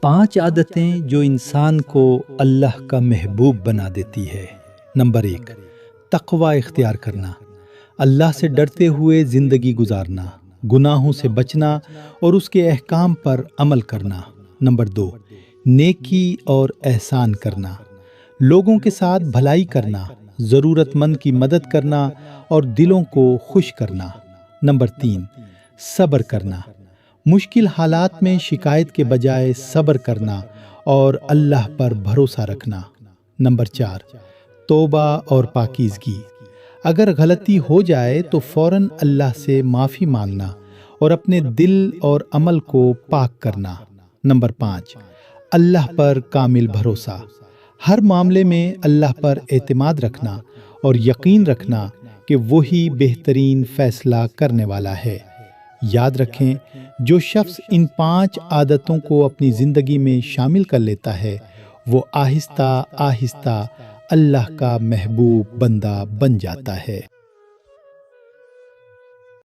5 عادتیں جو انسان کو اللہ کا محبوب بنا دیتی ہے۔ نمبر 1، تقوی اختیار کرنا، اللہ سے ڈرتے ہوئے زندگی گزارنا، گناہوں سے بچنا اور اس کے احکام پر عمل کرنا۔ نمبر 2، نیکی اور احسان کرنا، لوگوں کے ساتھ بھلائی کرنا، ضرورت مند کی مدد کرنا اور دلوں کو خوش کرنا۔ نمبر 3، صبر کرنا، مشکل حالات میں شکایت کے بجائے صبر کرنا اور اللہ پر بھروسہ رکھنا۔ نمبر 4، توبہ اور پاکیزگی، اگر غلطی ہو جائے تو فوراً اللہ سے معافی مانگنا اور اپنے دل اور عمل کو پاک کرنا۔ نمبر 5، اللہ پر کامل بھروسہ، ہر معاملے میں اللہ پر اعتماد رکھنا اور یقین رکھنا کہ وہی بہترین فیصلہ کرنے والا ہے۔ یاد رکھیں، جو شخص ان 5 عادتوں کو اپنی زندگی میں شامل کر لیتا ہے وہ آہستہ آہستہ اللہ کا محبوب بندہ بن جاتا ہے۔